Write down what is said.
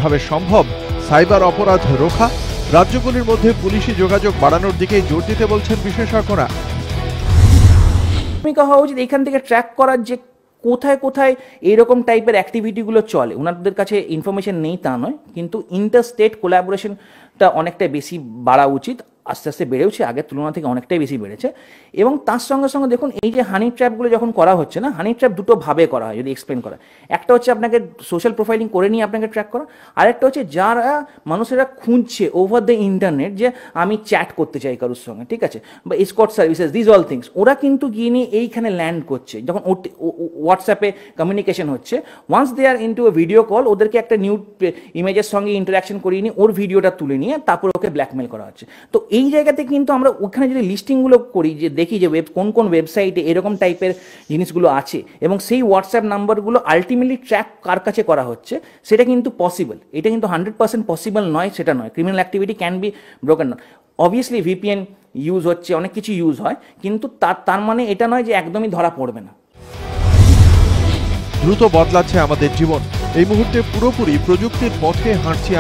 কিভাবে সম্ভব সাইবার অপরাধ রোখা? রাজ্যগুলির মধ্যে পুলিশি যোগাযোগ বাড়ানোর দিকেই জোর দিতে বলছেন বিশেষজ্ঞরা। ভূমিকা হওয়া উচিত এখান থেকে ট্র্যাক করার যে কোথায় কোথায় এরকম টাইপের অ্যাক্টিভিটিগুলো চলে। ওনাদের কাছে ইনফরমেশন নেই তা নয়, কিন্তু ইন্টার স্টেট কোলাবোরেশনটা অনেকটা বেশি বাড়া উচিত। আস্তে আস্তে বেড়েওছে, আগের তুলনা থেকে অনেকটাই বেশি বেড়েছে। এবং তার সঙ্গে সঙ্গে দেখুন, এই যে হানি ট্র্যাপগুলো যখন করা হচ্ছে না, হানি ট্র্যাপ দুটো ভাবে করা হয় যদি এক্সপ্লেন করা। একটা হচ্ছে আপনাকে সোশ্যাল প্রোফাইলিং করে নিয়ে আপনাকে ট্র্যাক করা, আরেকটা হচ্ছে যারা মানুষেরা খুঁজছে ওভার দ্য ইন্টারনেট যে আমি চ্যাট করতে চাই কারোর সঙ্গে, ঠিক আছে, বা escort services, this all things, ওরা কিন্তু গিয়ে নিয়ে এইখানে ল্যান্ড করছে। যখন হোয়াটসঅ্যাপে কমিউনিকেশন হচ্ছে, once they are into a video call, ওদেরকে একটা নিউড ইমেজের সঙ্গে ইন্টারাকশন করিয়ে নিয়ে ওর ভিডিওটা তুলে নিয়ে তারপর ওকে ব্ল্যাকমেল করা হচ্ছে। তো এই জায়গাতে কিন্তু আমরা ওখানে যদি লিস্টিংগুলো করি, যে দেখি যে কোন কোন ওয়েবসাইটে এরকম টাইপের জিনিসগুলো আছে এবং সেই হোয়াটসঅ্যাপ নাম্বারগুলো আলটিমেটলি ট্র্যাক কার কাছে করা হচ্ছে, সেটা কিন্তু পসিবল। এটা কিন্তু 100% পসিবল নয়, সেটা নয়। Criminal activity can be broken. Obviously VPN use হচ্ছে, অনেক কিছু ইউজ হয়, কিন্তু তার মানে এটা নয় যে একদমই ধরা পড়বে না। দ্রুত বদলাচ্ছে আমাদের জীবন। এই মুহূর্তে পুরোপুরি প্রযুক্তির পথে হাঁটছি